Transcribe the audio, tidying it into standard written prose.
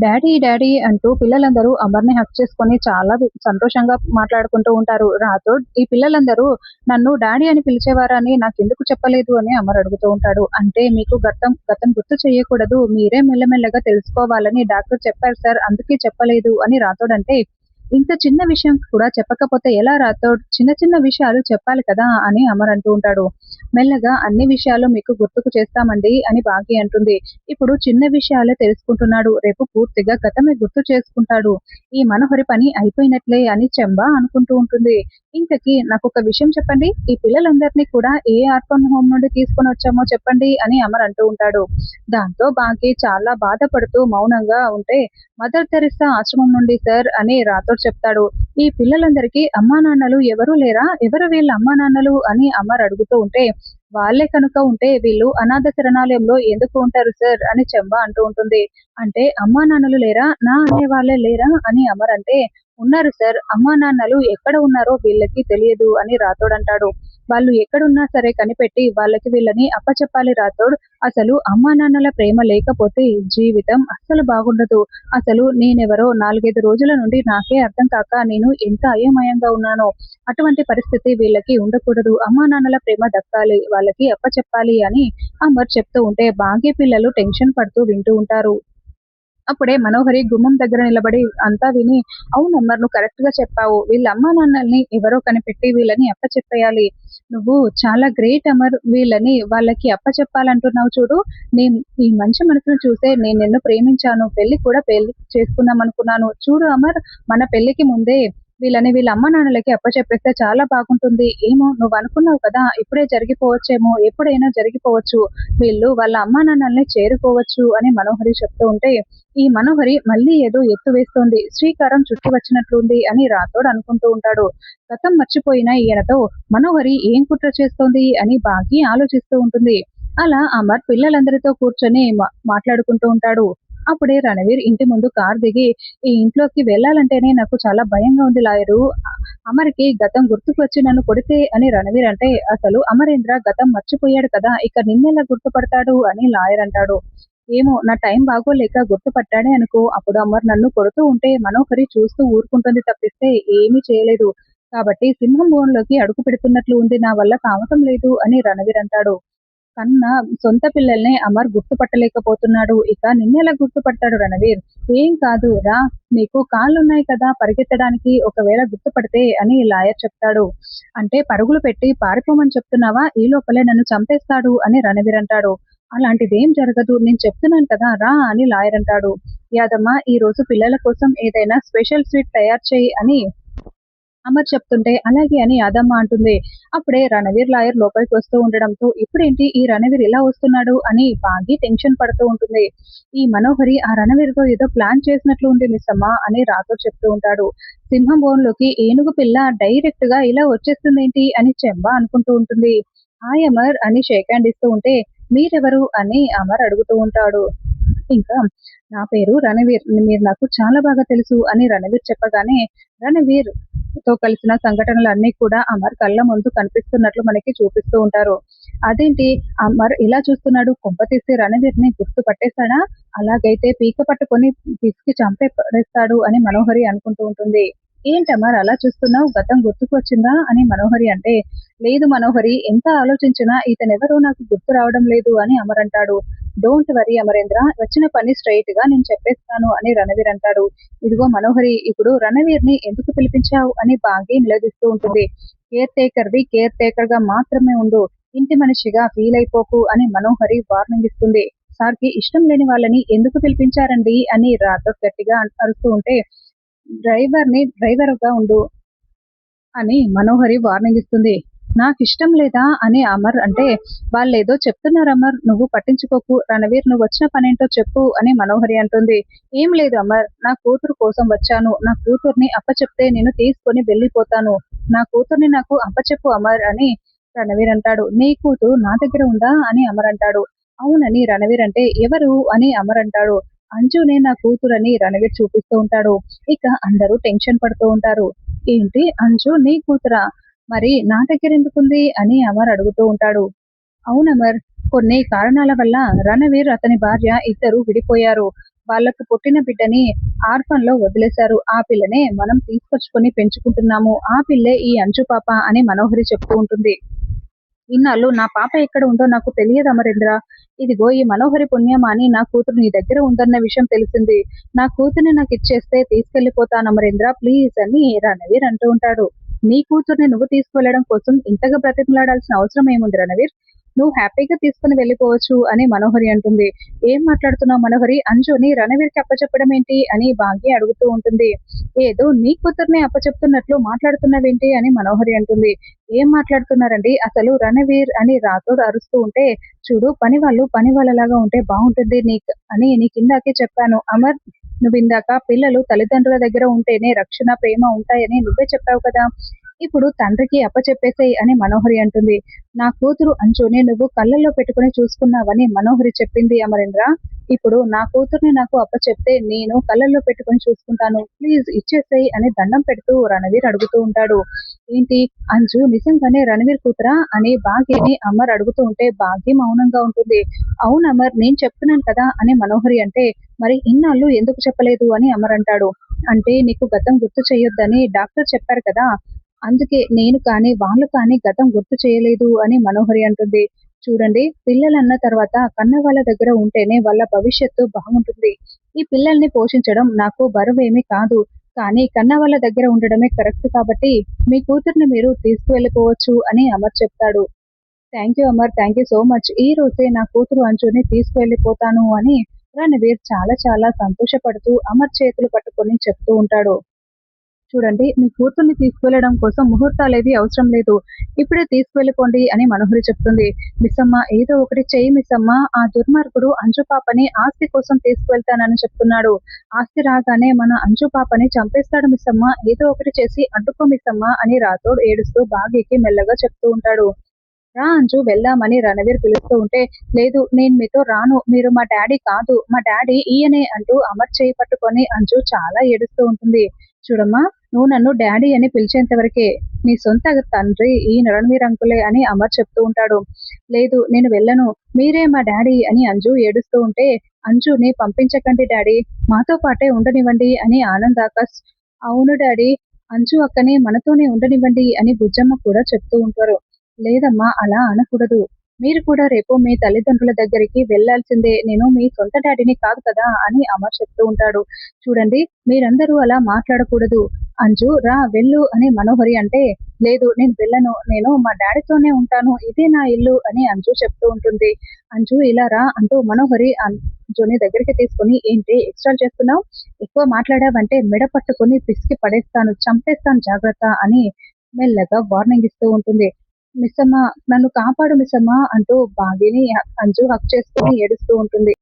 Daddy daddy అంటూ పిల్లలందరూ అమర్‌ని hug చేసుకొని చాలా సంతోషంగా మాట్లాడుకుంటూ ఉంటారు. రాథోడ్ ఈ పిల్లలందరూ నన్ను డాడీ అని పిలిచేవారని నాకెందుకు చెప్పలేదు అని అమర్ అడుగుతూ ఉంటాడు. అంటే మీకు గతం గతం గుర్తు చేయకూడదు. మీరే మెల్లమెల్లగా తెలుసుకోవాలని డాక్టర్ చెప్పారు సార్. అందుకే చెప్పలేదు అని రాథోడ్ అంటే, ఇంత చిన్న విషయం కూడా చెప్పకపోతే ఎలా రాథోడ్? చిన్న చిన్న విషయాలు చెప్పాలి కదా! అని అమర్ అంటూ ఉంటాడు. మెల్లగా అన్ని విషయాలు మీకు గుర్తుకు చేస్తామండి అని భాగ్య అంటుంది. ఇప్పుడు చిన్న విషయాలే తెలుసుకుంటున్నాడు. రేపు పూర్తిగా గతమే గుర్తు చేసుకుంటాడు. ఈ మనోహరి పని అయిపోయినట్లే అని చెంబా అనుకుంటూ ఉంటుంది. ఇంతకీ నాకొక విషయం చెప్పండి. ఈ పిల్లలందరినీ కూడా ఏ ఆర్ఫన్ హోమ్ నుండి తీసుకొని వచ్చామో చెప్పండి అని అమర్ అంటూ ఉంటాడు. దాంతో భాగ్య చాలా బాధపడుతూ మౌనంగా ఉంటే, మదర్ తెరిసా ఆశ్రమం నుండి సార్ అని రాథోడ్ చెప్తాడు. ఈ పిల్లలందరికీ అమ్మా నాన్నలు ఎవరూ లేరా? ఎవరు వీళ్ళ అమ్మా నాన్నలు అని అమర్ అడుగుతూ ఉంటే, వాళ్ళే కనుక ఉంటే వీళ్ళు అనాథ శరణాలయంలో ఎందుకు ఉంటారు సార్ అని చెంబా అంటూ ఉంటుంది. అంటే అమ్మా నాన్నలు లేరా? నా అనే వాళ్ళే లేరా అని అమర్ అంటే, ఉన్నారు సార్. అమ్మా నాన్నలు ఎక్కడ ఉన్నారో వీళ్ళకి తెలియదు అని రాథోడ్ అంటాడు. వాళ్ళు ఎక్కడున్నా సరే కనిపెట్టి వాళ్ళకి వీళ్ళని అప్పచెప్పాలి రాథోడ్. అసలు అమ్మా నాన్నల ప్రేమ లేకపోతే జీవితం అస్సలు బాగుండదు. అసలు నేనెవరో 4, 5 రోజుల నుండి నాకే అర్థం కాక నేను ఎంత అయోమయంగా ఉన్నానో. అటువంటి పరిస్థితి వీళ్ళకి ఉండకూడదు. అమ్మా నాన్నల ప్రేమ దక్కాలి. వాళ్ళకి అప్పచెప్పాలి అని అమర్ చెప్తూ ఉంటే భాగ్య పిల్లలు టెన్షన్ పడుతూ వింటూ ఉంటారు. అప్పుడే మనోహరి గుమ్మం దగ్గర నిలబడి అంతా విని, అవునమ్మర్ నువ్వు కరెక్ట్ గా చెప్పావు. వీళ్ళ అమ్మా నాన్నల్ని ఎవరో కనిపెట్టి వీళ్ళని అప్పచెప్పేయాలి. నువ్వు చాలా గ్రేట్ అమర్. వీళ్ళని వాళ్ళకి అప్పచెప్పాలంటున్నావు చూడు. నేను ఈ మంచి మనసును చూసే నేను నిన్ను ప్రేమించాను. పెళ్లి చేసుకుందాం అనుకున్నాను. చూడు అమర్, మన పెళ్లికి ముందే వీళ్ళని వీళ్ళ అమ్మ నాన్నలకి అప్పచెప్పేస్తే చాలా బాగుంటుంది. ఏమో నువ్వు అనుకున్నావు కదా, ఇప్పుడే జరిగిపోవచ్చేమో, ఎప్పుడైనా జరిగిపోవచ్చు. వీళ్ళు వాళ్ళ అమ్మా నాన్నల్ని చేరుకోవచ్చు అని మనోహరి చెప్తూ ఉంటే, ఈ మనోహరి మళ్ళీ ఏదో ఎత్తు వేస్తోంది. శ్రీకారం చుట్టి వచ్చినట్లుంది అని రాథోడ్ అనుకుంటూ ఉంటాడు. గతం మర్చిపోయిన ఈయనతో మనోహరి ఏం కుట్ర చేస్తోంది అని బాగి ఆలోచిస్తూ ఉంటుంది. అలా అమర్ పిల్లలందరితో కూర్చొని మాట్లాడుకుంటూ ఉంటాడు. అప్పుడే రణవీర్ ఇంటి ముందు కార్ దిగి, ఈ ఇంట్లోకి వెళ్ళాలంటేనే నాకు చాలా భయంగా ఉంది లాయరు. అమర్కి గతం గుర్తుకు వచ్చి నన్ను కొడితే అని రణవీర్ అంటే, అసలు అమరేంద్ర గతం మర్చిపోయాడు కదా, ఇక నిన్నెలా గుర్తుపడతాడు అని లాయర్ అంటాడు. ఏమో నా టైం బాగోలేక గుర్తుపట్టాడే అనుకో. అప్పుడు అమర్ నన్ను కొడుతూ ఉంటే మనోహరి చూస్తూ ఊరుకుంటుంది తప్పిస్తే ఏమీ చేయలేదు. కాబట్టి సింహం బోన్లోకి అడుగు పెడుతున్నట్లు ఉంది. నా వల్ల కావటం లేదు అని రణవీర్ అంటాడు. కన్నా సొంత పిల్లల్నే అమర్ గుర్తుపట్టలేకపోతున్నాడు. ఇక నిన్నెలా గుర్తుపడతాడు రణవీర్? ఏం కాదు రా, నీకు కాళ్ళున్నాయి కదా పరిగెత్తడానికి, ఒకవేళ గుర్తుపడితే అని లాయర్ చెప్తాడు. అంటే పరుగులు పెట్టి పారిపోమని చెప్తున్నావా? ఈ లోపలే నన్ను చంపేస్తాడు అని రణవీర్ అంటాడు. అలాంటిదేం జరగదు, నేను చెప్తున్నాను కదా రా అని లాయర్ అంటాడు. యాదమ్మ, ఈ రోజు పిల్లల కోసం ఏదైనా స్పెషల్ స్వీట్ తయారు చేయి అని అమర్ చెప్తుంటే, అలాగే అని యాదమ్మ అంటుంది. అప్పుడే రణవీర్ లాయర్ లోపలికి వస్తూ ఉండడంతో, ఇప్పుడేంటి ఈ రణవీర్ ఇలా వస్తున్నాడు అని బాగి టెన్షన్ పడుతూ ఉంటుంది. ఈ మనోహరి ఆ రణవీర్తో ఏదో ప్లాన్ చేసినట్లు ఉంది మిస్సమ్మ అని రాథోడ్ చెప్తూ ఉంటాడు. సింహం బోన్లోకి ఏనుగు పిల్ల డైరెక్ట్ గా ఇలా వచ్చేస్తుందేంటి అని చెంబా అనుకుంటూ ఉంటుంది. హాయ్ అమర్ అని షేక్ హ్యాండ్ ఇస్తూ ఉంటే, మీరెవరు అని అమర్ అడుగుతూ ఉంటాడు. ఇంకా నా పేరు రణవీర్. మీరు నాకు చాలా బాగా తెలుసు అని రణవీర్ చెప్పగానే, రణవీర్ తో కలిసిన సంఘటనలన్నీ కూడా అమర్ కళ్ళ ముందు కనిపిస్తున్నట్లు మనకి చూపిస్తూ ఉంటారు. అదేంటి అమర్ ఇలా చూస్తున్నాడు? కొంపతీసి రణవీర్ ని గుర్తు పట్టేశాడా? అలాగైతే పీక పట్టుకొని పిసికి చంపేస్తాడు అని మనోహరి అనుకుంటూ ఉంటుంది. ఏంటమర్ అలా చూస్తున్నావు? గతం గుర్తుకు వచ్చిందా అని మనోహరి అంటే, లేదు మనోహరి, ఎంత ఆలోచించినా ఇతనెవరో నాకు గుర్తు రావడం లేదు అని అమర్ అంటాడు. డోంట్ వరీ అమరేంద్ర, వచ్చిన పని స్ట్రైట్ గా నేను చెప్పేస్తాను అని రణవీర్ అంటాడు. ఇదిగో మనోహరి, ఇప్పుడు రణవీర్ ని ఎందుకు పిలిపించావు అని బాగి నిలదీస్తూ ఉంటుంది. కేర్ టేకర్ గా మాత్రమే ఉండు, ఇంటి మనిషిగా ఫీల్ అయిపోకు అని మనోహరి వార్నింగ్ ఇస్తుంది. సార్కి ఇష్టం లేని వాళ్ళని ఎందుకు పిలిపించారండి అని రాథోడ్ గట్టిగా అరుస్తూ ఉంటే, డ్రైవర్ గా ఉండు అని మనోహరి వార్నింగ్ ఇస్తుంది. నాకిష్టం లేదా అని అమర్ అంటే, వాళ్ళేదో చెప్తున్నారు అమర్, నువ్వు పట్టించుకోకు. రణవీర్, నువ్వు వచ్చిన పనేంటో చెప్పు అని మనోహరి అంటుంది. ఏం లేదు అమర్, నా కూతురు కోసం వచ్చాను. నా కూతుర్ని అప్పచెప్తే నేను తీసుకొని వెళ్ళిపోతాను. నా కూతుర్ని నాకు అప్పచెప్పు అమర్ అని రణవీర్ అంటాడు. నీ కూతురు నా దగ్గర ఉందా అని అమర్ అంటాడు. అవునని రణవీర్ అంటే, ఎవరు అని అమర్ అంటాడు. అంజునే నా కూతురని రణవీర్ చూపిస్తూ ఉంటాడు. ఇక అందరూ టెన్షన్ పడుతూ ఉంటారు. ఏంటి అంజు నీ కూతురా? మరి నా దగ్గర ఎందుకుంది అని అమర్ అడుగుతూ ఉంటాడు. అవునమర్, కొన్ని కారణాల వల్ల రణవీర్ అతని భార్య ఇద్దరు విడిపోయారు. వాళ్ళకు పుట్టిన బిడ్డని ఆర్ఫన్ లో వదిలేశారు. ఆ పిల్లనే మనం తీసుకొచ్చుకొని పెంచుకుంటున్నాము. ఆ పిల్లే ఈ అంచు పాప అని మనోహరి చెప్తూ ఉంటుంది. ఇన్నాళ్ళు నా పాప ఎక్కడ ఉందో నాకు తెలియదు అమరేంద్ర. ఇదిగో ఈ మనోహరి పుణ్యమాని నా కూతురు నీ దగ్గర ఉందన్న విషయం తెలిసింది. నా కూతుర్ని నాకు ఇచ్చేస్తే తీసుకెళ్లిపోతాను అమరేంద్ర ప్లీజ్ అని రణవీర్ అంటూ ఉంటాడు. నీ కూతుర్ని నువ్వు తీసుకువెళ్లడం కోసం ఇంతగా బ్రతిమలాడాల్సిన అవసరం ఏముంది రణవీర్? నువ్వు హ్యాపీగా తీసుకుని వెళ్ళిపోవచ్చు అని మనోహరి అంటుంది. ఏం మాట్లాడుతున్నావు మనోహరి? అంజుని రణవీర్కి అప్పచెప్పడం ఏంటి అని భాగ్య అడుగుతూ ఉంటుంది. ఏదో నీ కూతుర్ని అప్పచెప్తున్నట్లు మాట్లాడుతున్నావేంటి అని మనోహరి అంటుంది. ఏం మాట్లాడుతున్నారండి అసలు? రణవీర్ అని రాథోడ్ అరుస్తూ ఉంటే, చూడు పని వాళ్ళలాగా ఉంటే బాగుంటుంది అని నీకు ఇందాకే చెప్పాను అమర్. నువ్వు ఇందాక పిల్లలు తల్లిదండ్రుల దగ్గర ఉంటేనే రక్షణ ప్రేమ ఉంటాయని నువ్వే చెప్పావు కదా. ఇప్పుడు తండ్రికి అప్పచెప్పేసేయ్ అని మనోహరి అంటుంది. నా కూతురు అంచుని నువ్వు కళ్ళల్లో పెట్టుకుని చూసుకున్నావని మనోహరి చెప్పింది అమరేంద్ర. ఇప్పుడు నా కూతుర్ని నాకు అప్పచెప్తే నేను కళ్ళల్లో పెట్టుకుని చూసుకుంటాను. ప్లీజ్ ఇచ్చేసేయ్ అని దండం పెడుతూ రణవీర్ అడుగుతూ ఉంటాడు. ఏంటి అంజు నిజంగానే రణవీర్ కూతురా అని భాగ్యని అమర్ అడుగుతూ ఉంటే భాగ్య మౌనంగా ఉంటుంది. అవును అమర్ నేను చెప్తున్నాను కదా అని మనోహరి అంటే, మరి ఇన్నాళ్ళు ఎందుకు చెప్పలేదు అని అమర్ అంటాడు. అంటే నీకు గతం గుర్తు చేయొద్దని డాక్టర్ చెప్పారు కదా, అందుకే నేను కానీ వాళ్ళు కానీ గతం గుర్తు చేయలేదు అని మనోహరి అంటుంది. చూడండి పిల్లలన్న తర్వాత కన్న వాళ్ళ దగ్గర ఉంటేనే వాళ్ళ భవిష్యత్తు బాగుంటుంది. ఈ పిల్లల్ని పోషించడం నాకు బరువేమీ కాదు. కానీ కన్న వాళ్ళ దగ్గర ఉండడమే కరెక్ట్ కాబట్టి మీ కూతుర్ని మీరు తీసుకువెళ్ళిపోవచ్చు అని అమర్ చెప్తాడు. Thank you Amar, thank you so much. ఈ రోజే నా కూతురు అంచుని తీసుకువెళ్ళిపోతాను అని రణవీర్ చాలా చాలా సంతోషపడుతూ అమర్ చేతులు పట్టుకొని చెప్తూ ఉంటాడు. చూడండి మీ కూతుర్ని తీసుకువెళ్ళడం కోసం ముహూర్తాలేవి అవసరం లేదు. ఇప్పుడే తీసుకువెళ్ళిపోండి అని మనోహరి చెప్తుంది. మిస్సమ్మ ఏదో ఒకటి చెయ్యి మిస్సమ్మ. ఆ దుర్మార్గుడు అంజు పాపని ఆస్తి కోసం తీసుకువెళ్తానని చెప్తున్నాడు. ఆస్తి రాగానే మన అంజు పాపని చంపేస్తాడు మిస్సమ్మ. ఏదో ఒకటి చేసి అడ్డుకో మిస్సమ్మ అని రాథోడ్ ఏడుస్తూ భాగ్యకి మెల్లగా చెప్తూ ఉంటాడు. రా అంజు వెళ్దామని రణవీర్ పిలుస్తూ ఉంటే, లేదు నేను మీతో రాను. మీరు మా డాడీ కాదు. మా డాడీ ఈయనే అంటూ అమర్ చేయి పట్టుకొని అంజు చాలా ఏడుస్తూ ఉంటుంది. చూడమ్మా నువ్వు నన్ను డాడీ అని పిలిచేంత వరకే. నీ సొంత తండ్రి ఈ రణవీర్ అంకులే అని అమర్ చెప్తూ ఉంటాడు. లేదు నేను వెళ్ళను. మీరే మా డాడీ అని అంజు ఏడుస్తూ ఉంటే, అంజుని పంపించకండి డాడీ, మాతో పాటే ఉండనివ్వండి అని ఆనంద్ ఆకాష్, అవును డాడీ అంజు అక్కనే మనతోనే ఉండనివ్వండి అని బుజ్జమ్మ కూడా చెప్తూ ఉంటారు. లేదమ్మా అలా అనకూడదు. మీరు కూడా రేపు మీ తల్లిదండ్రుల దగ్గరికి వెళ్లాల్సిందే. నేను మీ సొంత డాడీని కాదు కదా అని అమర్ చెప్తూ ఉంటాడు. చూడండి మీరందరూ అలా మాట్లాడకూడదు. అంజు రా వెళ్ళు అని మనోహరి అంటే, లేదు నేను వెళ్ళను. నేను మా డాడీతోనే ఉంటాను. ఇదే నా ఇల్లు అని అంజు చెప్తూ ఉంటుంది. అంజు ఇలా రా అంటూ మనోహరి అంజుని దగ్గరికి తీసుకుని, ఏంటి ఎక్స్ట్రా చేస్తున్నావు? ఎక్కువ మాట్లాడావంటే మెడ పట్టుకుని పిసికి పడేస్తాను, చంపేస్తాను జాగ్రత్త అని మెల్లగా వార్నింగ్ ఇస్తూ ఉంటుంది. మిస్సమ్మ నన్ను కాపాడు మిస్సమ్మ అంటూ భాగ్యని అంజు హక్ చేసుకుని ఏడుస్తూ ఉంటుంది.